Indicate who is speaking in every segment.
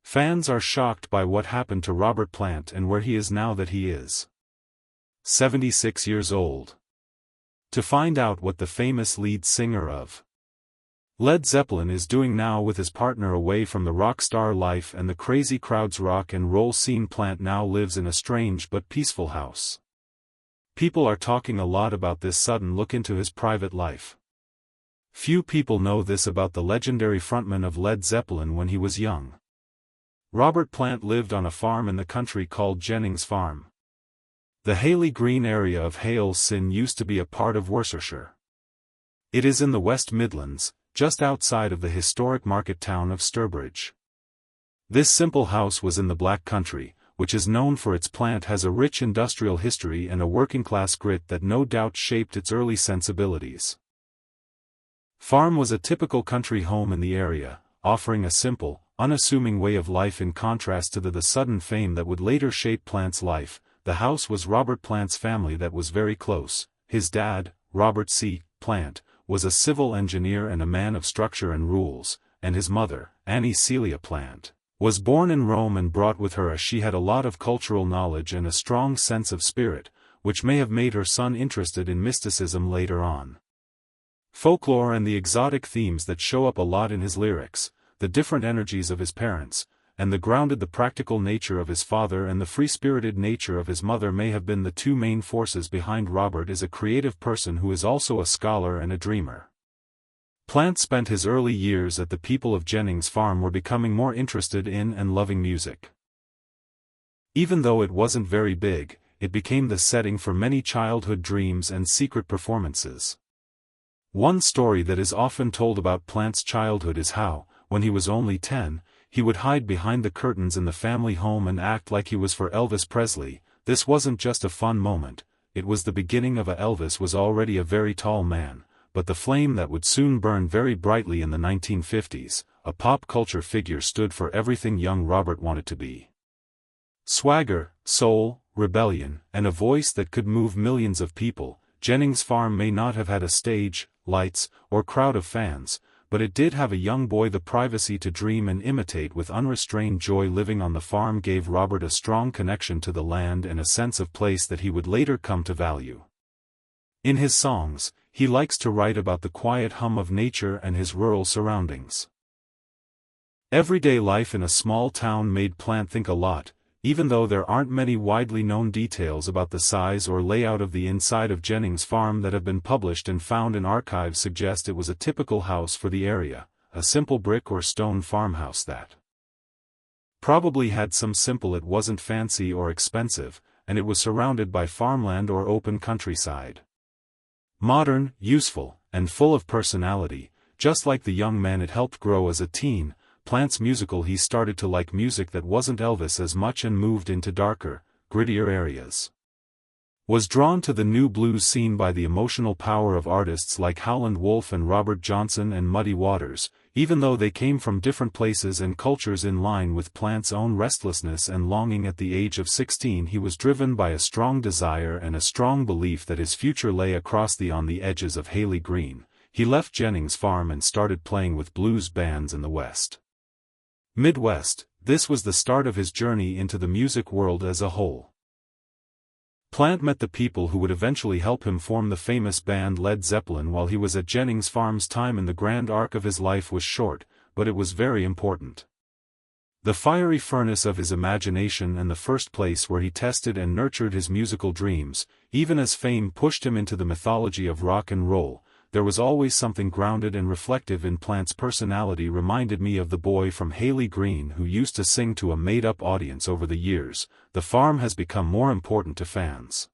Speaker 1: Fans are shocked by what happened to Robert Plant and where he is now that he is 76 years old. To find out what the famous lead singer of Led Zeppelin is doing now with his partner away from the rock star life and the crazy crowd's rock and roll scene, Plant now lives in a strange but peaceful house. People are talking a lot about this sudden look into his private life. Few people know this about the legendary frontman of Led Zeppelin when he was young. Robert Plant lived on a farm in the country called Jennings Farm. The Hayley Green area of Hale Sin used to be a part of Worcestershire. It is in the West Midlands, just outside of the historic market town of Sturbridge. This simple house was in the Black Country, which is known for its Plant has a rich industrial history and a working-class grit that no doubt shaped its early sensibilities. Farm was a typical country home in the area, offering a simple, unassuming way of life in contrast to the sudden fame that would later shape Plant's life. The house was Robert Plant's family that was very close. His dad, Robert C. Plant, was a civil engineer and a man of structure and rules, and his mother, Annie Celia Plant, was born in Rome and brought with her as she had a lot of cultural knowledge and a strong sense of spirit, which may have made her son interested in mysticism later on. Folklore and the exotic themes that show up a lot in his lyrics, the different energies of his parents, and the practical nature of his father and the free-spirited nature of his mother may have been the two main forces behind Robert as a creative person who is also a scholar and a dreamer. Plant spent his early years at the people of Jennings Farm were becoming more interested in and loving music. Even though it wasn't very big, it became the setting for many childhood dreams and secret performances. One story that is often told about Plant's childhood is how, when he was only 10, he would hide behind the curtains in the family home and act like he was for Elvis Presley. This wasn't just a fun moment, it was the beginning of Elvis was already a very tall man, but the flame that would soon burn very brightly in the 1950s, a pop culture figure stood for everything young Robert wanted to be. Swagger, soul, rebellion, and a voice that could move millions of people. Jennings Farm may not have had a stage, lights, or crowd of fans, but it did have a young boy. The privacy to dream and imitate with unrestrained joy living on the farm gave Robert a strong connection to the land and a sense of place that he would later come to value. In his songs, he likes to write about the quiet hum of nature and his rural surroundings. Everyday life in a small town made Plant think a lot, even though there aren't many widely known details about the size or layout of the inside of Jennings Farm that have been published and found in archives suggest it was a typical house for the area, a simple brick or stone farmhouse that probably had some simple. It wasn't fancy or expensive, and it was surrounded by farmland or open countryside. Modern, useful, and full of personality, just like the young man it helped grow as a teen. Plant's musical he started to like music that wasn't Elvis as much and moved into darker, grittier areas. Was drawn to the new blues scene by the emotional power of artists like Howlin' Wolf and Robert Johnson and Muddy Waters, even though they came from different places and cultures. In line with Plant's own restlessness and longing at the age of 16, he was driven by a strong desire and a strong belief that his future lay on the edges of Hayley Green. He left Jennings Farm and started playing with blues bands in the Midwest. This was the start of his journey into the music world as a whole. Plant met the people who would eventually help him form the famous band Led Zeppelin while he was at Jennings Farm's. Time in the grand arc of his life was short, but it was very important. The fiery furnace of his imagination and the first place where he tested and nurtured his musical dreams. Even as fame pushed him into the mythology of rock and roll, there was always something grounded and reflective in Plant's personality. Reminded me of the boy from Hayley Green who used to sing to a made-up audience. Over the years, the farm has become more important to fans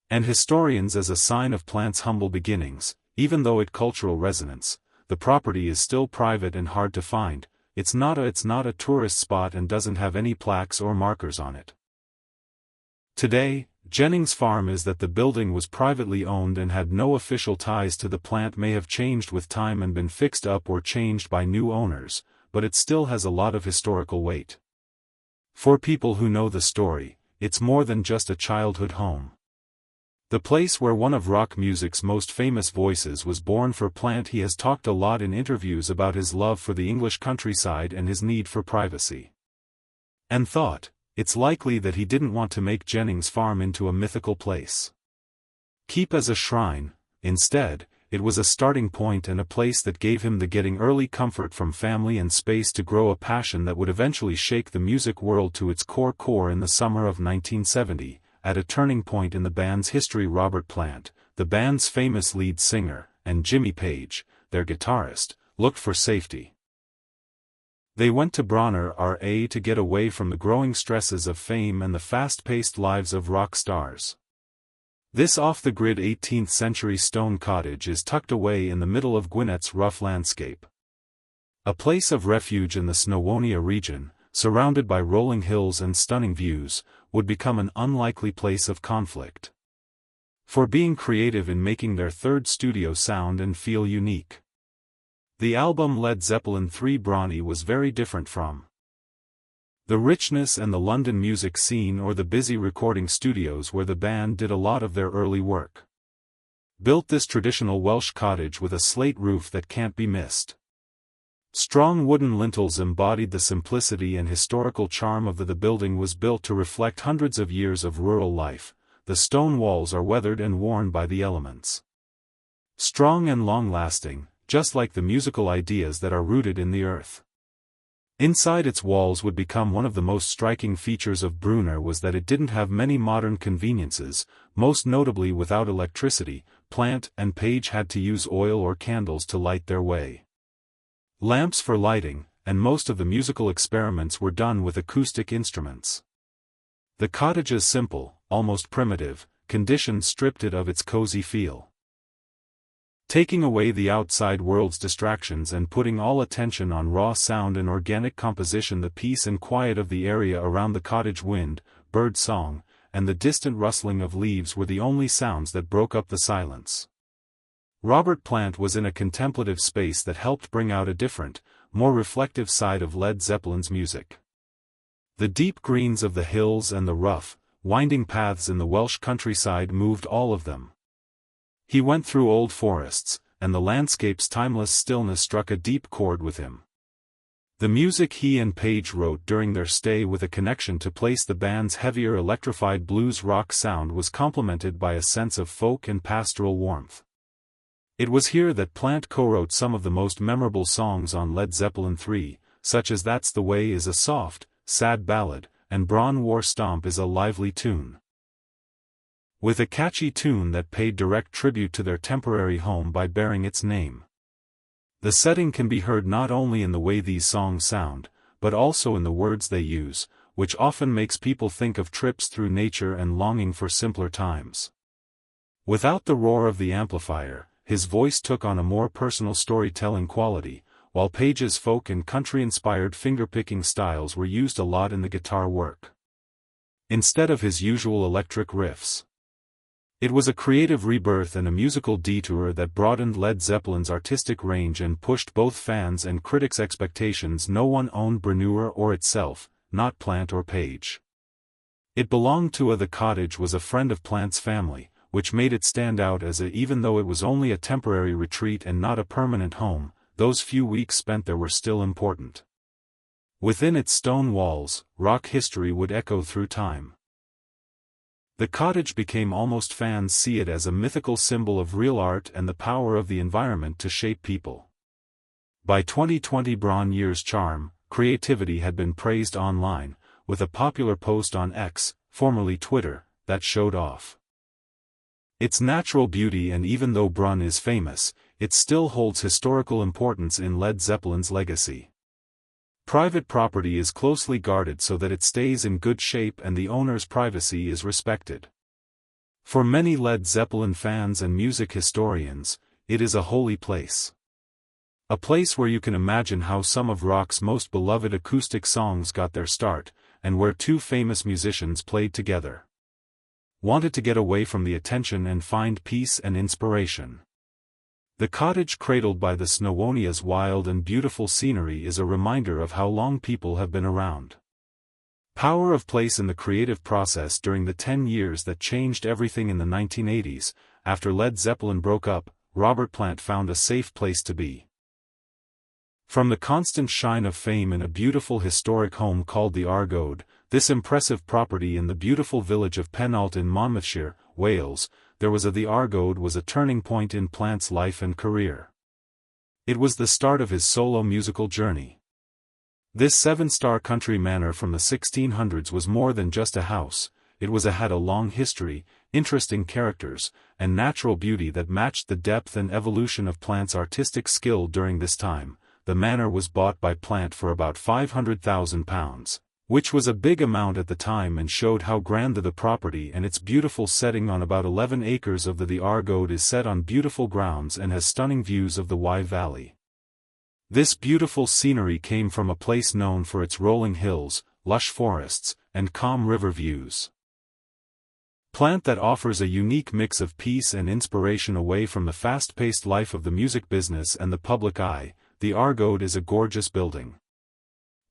Speaker 1: and historians as a sign of Plant's humble beginnings. Even though its cultural resonance, the property is still private and hard to find. It's not a tourist spot and doesn't have any plaques or markers on it. Today, Jennings Farm is that the building was privately owned and had no official ties to the Plant. May have changed with time and been fixed up or changed by new owners, but it still has a lot of historical weight. For people who know the story, it's more than just a childhood home. The place where one of rock music's most famous voices was born. For Plant, he has talked a lot in interviews about his love for the English countryside and his need for privacy. And thought, it's likely that he didn't want to make Jennings Farm into a mythical place. Keep as a shrine. Instead, it was a starting point and a place that gave him the getting early comfort from family and space to grow a passion that would eventually shake the music world to its core in the summer of 1970, at a turning point in the band's history. Robert Plant, the band's famous lead singer, and Jimmy Page, their guitarist, looked for safety. They went to Bronner, RA to get away from the growing stresses of fame and the fast-paced lives of rock stars. This off-the-grid 18th-century stone cottage is tucked away in the middle of Gwinnett's rough landscape. A place of refuge in the Snowonia region, surrounded by rolling hills and stunning views, would become an unlikely place of conflict. For being creative in making their third studio sound and feel unique. The album Led Zeppelin III Brawny was very different from the richness and the London music scene or the busy recording studios where the band did a lot of their early work. Built this traditional Welsh cottage with a slate roof that can't be missed. Strong wooden lintels embodied the simplicity and historical charm of the building was built to reflect hundreds of years of rural life. The stone walls are weathered and worn by the elements. Strong and long-lasting, just like the musical ideas that are rooted in the earth. Inside its walls would become one of the most striking features of Brunner was that it didn't have many modern conveniences, most notably without electricity. Plant and Page had to use oil or candles to light their way. Lamps for lighting, and most of the musical experiments were done with acoustic instruments. The cottage's simple, almost primitive, condition stripped it of its cozy feel. Taking away the outside world's distractions and putting all attention on raw sound and organic composition, the peace and quiet of the area around the cottage, wind, bird song, and the distant rustling of leaves were the only sounds that broke up the silence. Robert Plant was in a contemplative space that helped bring out a different, more reflective side of Led Zeppelin's music. The deep greens of the hills and the rough, winding paths in the Welsh countryside moved all of them. He went through old forests, and the landscape's timeless stillness struck a deep chord with him. The music he and Page wrote during their stay with a connection to place the band's heavier electrified blues rock sound was complemented by a sense of folk and pastoral warmth. It was here that Plant co-wrote some of the most memorable songs on Led Zeppelin III, such as That's the Way is a soft, sad ballad, and Brawn War Stomp is a lively tune. With a catchy tune that paid direct tribute to their temporary home by bearing its name. The setting can be heard not only in the way these songs sound, but also in the words they use, which often makes people think of trips through nature and longing for simpler times. Without the roar of the amplifier, his voice took on a more personal storytelling quality, while Page's folk and country-inspired finger-picking styles were used a lot in the guitar work. Instead of his usual electric riffs. It was a creative rebirth and a musical detour that broadened Led Zeppelin's artistic range and pushed both fans' and critics' expectations. No one owned Brunner or itself, not Plant or Page. It belonged to the cottage was a friend of Plant's family, which made it stand out as even though it was only a temporary retreat and not a permanent home, those few weeks spent there were still important. Within its stone walls, rock history would echo through time. The cottage became almost fans see it as a mythical symbol of real art and the power of the environment to shape people. By 2020 Bronnier's charm, creativity had been praised online, with a popular post on X, formerly Twitter, that showed off its natural beauty, and even though Brunn is famous, it still holds historical importance in Led Zeppelin's legacy. Private property is closely guarded so that it stays in good shape and the owner's privacy is respected. For many Led Zeppelin fans and music historians, it is a holy place. A place where you can imagine how some of rock's most beloved acoustic songs got their start, and where two famous musicians played together. Wanted to get away from the attention and find peace and inspiration. The cottage cradled by the Snowonia's wild and beautiful scenery is a reminder of how long people have been around. Power of place in the creative process during the 10 years that changed everything in the 1980s, after Led Zeppelin broke up, Robert Plant found a safe place to be. From the constant shine of fame in a beautiful historic home called the Argode, this impressive property in the beautiful village of Penalt in Monmouthshire, Wales, the Argode was a turning point in Plant's life and career. It was the start of his solo musical journey. This 7-star country manor from the 1600s was more than just a house, it had a long history, interesting characters, and natural beauty that matched the depth and evolution of Plant's artistic skill during this time. The manor was bought by Plant for about £500,000, which was a big amount at the time and showed how grand the property and its beautiful setting on about 11 acres of the Argode is set on beautiful grounds and has stunning views of the Wye Valley. This beautiful scenery came from a place known for its rolling hills, lush forests, and calm river views. Plant that offers a unique mix of peace and inspiration away from the fast-paced life of the music business and the public eye. The Argode is a gorgeous building.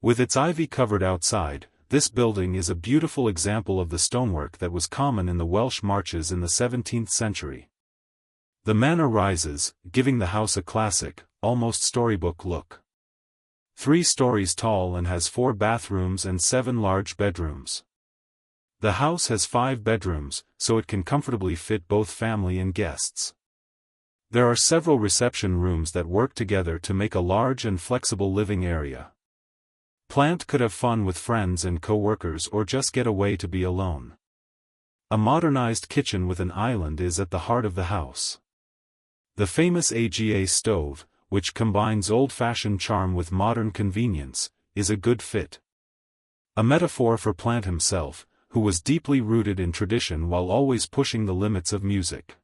Speaker 1: With its ivy-covered outside, this building is a beautiful example of the stonework that was common in the Welsh marches in the 17th century. The manor rises, giving the house a classic, almost storybook look. 3 stories tall and has 4 bathrooms and 7 large bedrooms. The house has 5 bedrooms, so it can comfortably fit both family and guests. There are several reception rooms that work together to make a large and flexible living area. Plant could have fun with friends and co-workers or just get away to be alone. A modernized kitchen with an island is at the heart of the house. The famous AGA stove, which combines old-fashioned charm with modern convenience, is a good fit. A metaphor for Plant himself, who was deeply rooted in tradition while always pushing the limits of music.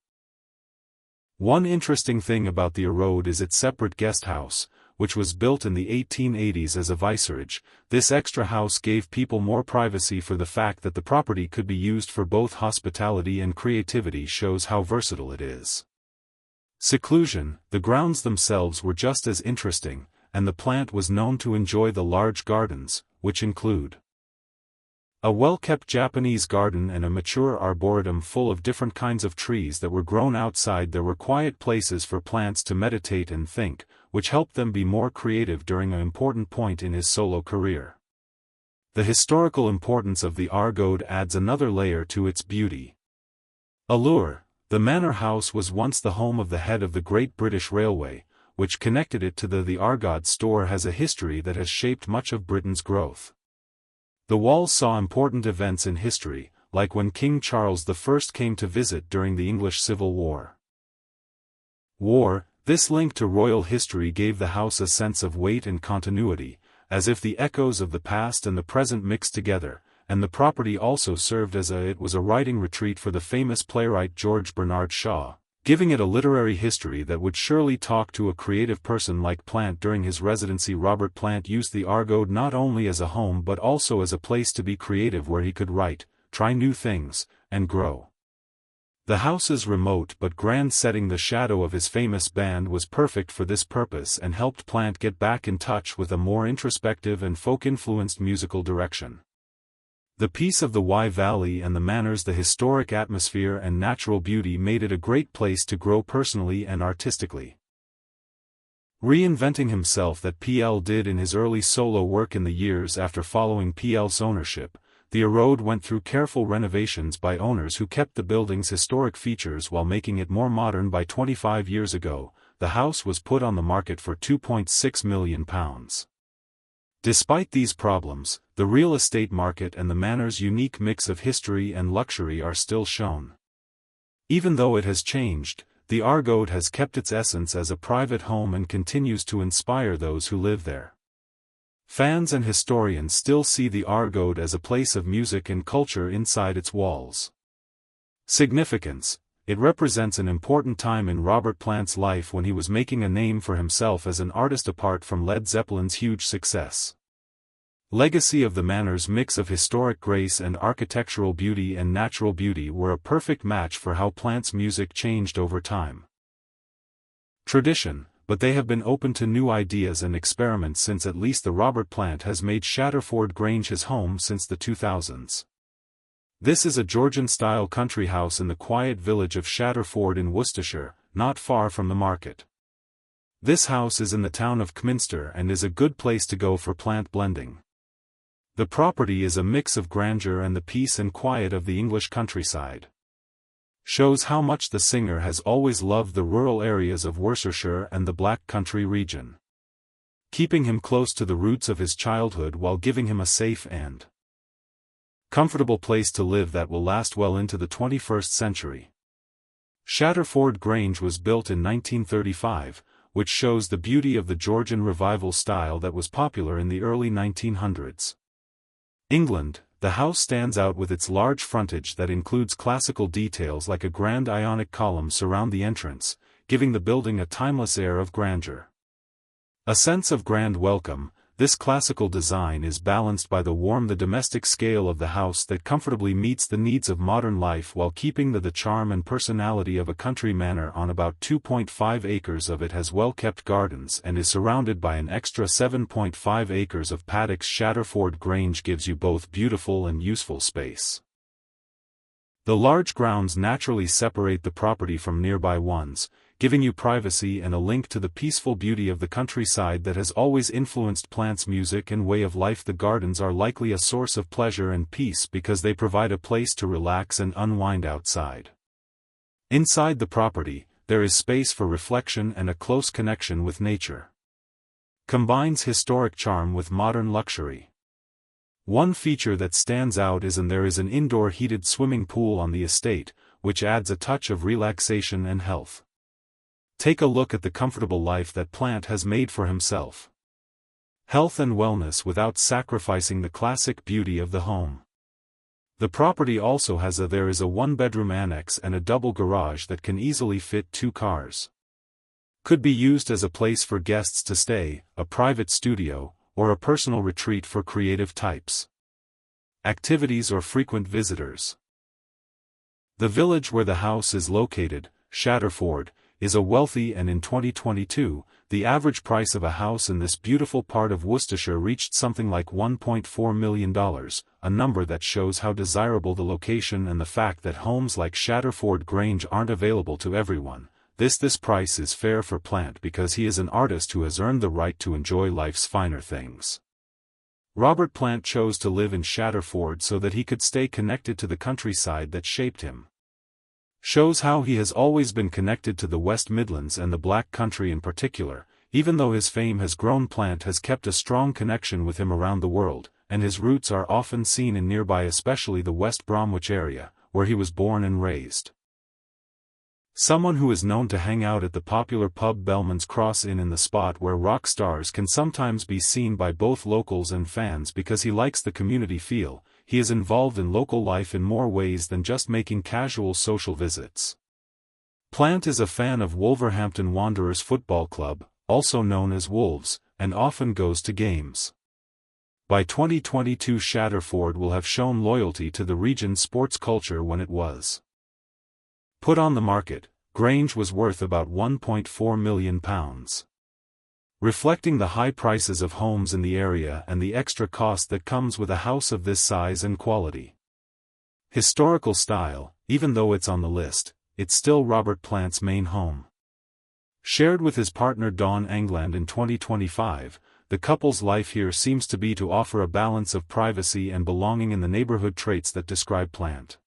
Speaker 1: One interesting thing about the Argode is its separate guest house, which was built in the 1880s as a vicarage. This extra house gave people more privacy for the fact that the property could be used for both hospitality and creativity shows how versatile it is. Seclusion, the grounds themselves were just as interesting, and the Plant was known to enjoy the large gardens, which include a well-kept Japanese garden and a mature arboretum full of different kinds of trees that were grown outside. There were quiet places for Plants to meditate and think, which helped them be more creative during an important point in his solo career. The historical importance of the Argode adds another layer to its beauty. Allure, the manor house was once the home of the head of the Great British Railway, which connected it to the Argode store has a history that has shaped much of Britain's growth. The walls saw important events in history, like when King Charles I came to visit during the English Civil War. This link to royal history gave the house a sense of weight and continuity, as if the echoes of the past and the present mixed together, and the property also served as a writing retreat for the famous playwright George Bernard Shaw, giving it a literary history that would surely talk to a creative person like Plant. During his residency, Robert Plant used the Argode not only as a home but also as a place to be creative where he could write, try new things, and grow. The house's remote but grand setting, the shadow of his famous band, was perfect for this purpose and helped Plant get back in touch with a more introspective and folk-influenced musical direction. The peace of the Wye Valley and the manors, the historic atmosphere and natural beauty made it a great place to grow personally and artistically. Reinventing himself that PL did in his early solo work in the years after following PL's ownership, the Argode went through careful renovations by owners who kept the building's historic features while making it more modern. By 25 years ago, the house was put on the market for £2.6 million. Despite these problems, the real estate market and the manor's unique mix of history and luxury are still shown. Even though it has changed, the Argode has kept its essence as a private home and continues to inspire those who live there. Fans and historians still see the Argode as a place of music and culture inside its walls. Significance: it represents an important time in Robert Plant's life when he was making a name for himself as an artist apart from Led Zeppelin's huge success. Legacy of the manor's mix of historic grace and architectural beauty and natural beauty were a perfect match for how Plant's music changed over time. Tradition, but they have been open to new ideas and experiments since at least the Robert Plant has made Shatterford Grange his home since the 2000s. This is a Georgian-style country house in the quiet village of Shatterford in Worcestershire, not far from the market. This house is in the town of Kminster and is a good place to go for plant blending. The property is a mix of grandeur and the peace and quiet of the English countryside. Shows how much the singer has always loved the rural areas of Worcestershire and the Black Country region, keeping him close to the roots of his childhood while giving him a safe and comfortable place to live that will last well into the 21st century. Shatterford Grange was built in 1935, which shows the beauty of the Georgian Revival style that was popular in the early 1900s. England, the house stands out with its large frontage that includes classical details like a grand Ionic column surround the entrance, giving the building a timeless air of grandeur. A sense of grand welcome, this classical design is balanced by the domestic scale of the house that comfortably meets the needs of modern life while keeping the charm and personality of a country manor. On about 2.5 acres of it has well-kept gardens and is surrounded by an extra 7.5 acres of paddocks. Shatterford Grange gives you both beautiful and useful space. The large grounds naturally separate the property from nearby ones, giving you privacy and a link to the peaceful beauty of the countryside that has always influenced Plant's music and way of life. The gardens are likely a source of pleasure and peace because they provide a place to relax and unwind outside. Inside the property, there is space for reflection and a close connection with nature. Combines historic charm with modern luxury. One feature that stands out is there is an indoor heated swimming pool on the estate, which adds a touch of relaxation and health. Take a look at the comfortable life that Plant has made for himself. Health and wellness without sacrificing the classic beauty of the home. The property also has there is a one-bedroom annex and a double garage that can easily fit 2 cars. Could be used as a place for guests to stay, a private studio, or a personal retreat for creative types. Activities or frequent visitors. The village where the house is located, Shatterford, is a wealthy, and in 2022, the average price of a house in this beautiful part of Worcestershire reached something like $1.4 million, a number that shows how desirable the location and the fact that homes like Shatterford Grange aren't available to everyone. This price is fair for Plant because he is an artist who has earned the right to enjoy life's finer things. Robert Plant chose to live in Shatterford so that he could stay connected to the countryside that shaped him. Shows how he has always been connected to the West Midlands and the Black Country in particular. Even though his fame has grown, Plant has kept a strong connection with him around the world, and his roots are often seen in nearby, especially the West Bromwich area, where he was born and raised. Someone who is known to hang out at the popular pub Bellman's Cross Inn, in the spot where rock stars can sometimes be seen by both locals and fans because he likes the community feel. He is involved in local life in more ways than just making casual social visits. Plant is a fan of Wolverhampton Wanderers Football Club, also known as Wolves, and often goes to games. By 2022, Shatterford will have shown loyalty to the region's sports culture. When it was put on the market, Grange was worth about £1.4 million. Reflecting the high prices of homes in the area and the extra cost that comes with a house of this size and quality. Historical style, even though it's on the list, it's still Robert Plant's main home. Shared with his partner Dawn England in 2025, the couple's life here seems to be to offer a balance of privacy and belonging in the neighborhood, traits that describe Plant.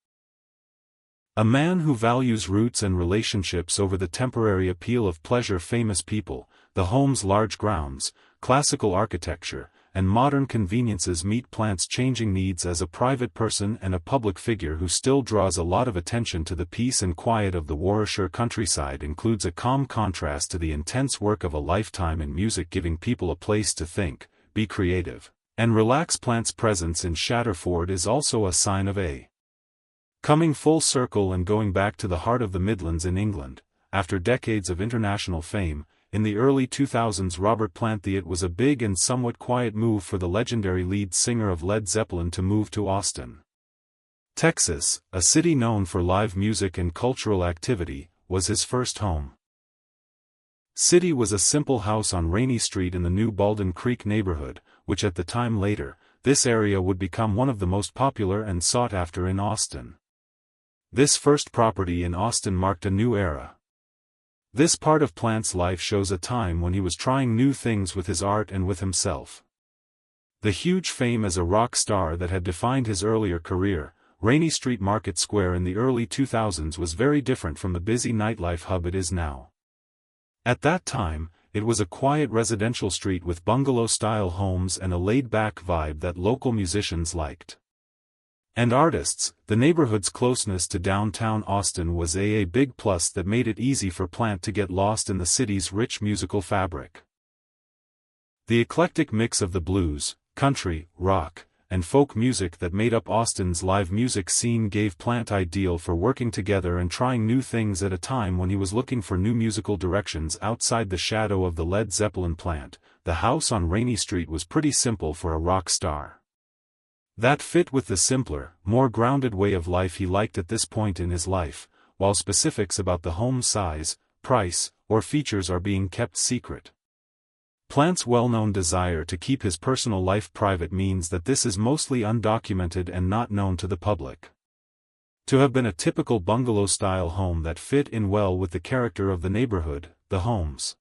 Speaker 1: A man who values roots and relationships over the temporary appeal of pleasure. Famous people, the home's large grounds, classical architecture, and modern conveniences meet Plant's changing needs as a private person and a public figure who still draws a lot of attention to the peace and quiet of the Warwickshire countryside. Includes a calm contrast to the intense work of a lifetime in music, giving people a place to think, be creative, and relax. Plant's presence in Shatterford is also a sign of a coming full circle and going back to the heart of the Midlands in England. After decades of international fame, in the early 2000s Robert Plant, it was a big and somewhat quiet move for the legendary lead singer of Led Zeppelin to move to Austin, Texas, a city known for live music and cultural activity, was his first home. City was a simple house on Rainy Street in the New Baldwin Creek neighborhood, which at the time later, this area would become one of the most popular and sought after in Austin. This first property in Austin marked a new era. This part of Plant's life shows a time when he was trying new things with his art and with himself. The huge fame as a rock star that had defined his earlier career, Rainey Street Market Square in the early 2000s was very different from the busy nightlife hub it is now. At that time, it was a quiet residential street with bungalow-style homes and a laid-back vibe that local musicians liked. And artists. The neighborhood's closeness to downtown Austin was a big plus that made it easy for Plant to get lost in the city's rich musical fabric. The eclectic mix of the blues, country, rock, and folk music that made up Austin's live music scene gave Plant ideal for working together and trying new things at a time when he was looking for new musical directions outside the shadow of the Led Zeppelin Plant. The house on Rainey Street was pretty simple for a rock star. That fit with the simpler, more grounded way of life he liked at this point in his life, while specifics about the home size, price, or features are being kept secret. Plant's well-known desire to keep his personal life private means that this is mostly undocumented and not known to the public. To have been a typical bungalow-style home that fit in well with the character of the neighborhood, the homes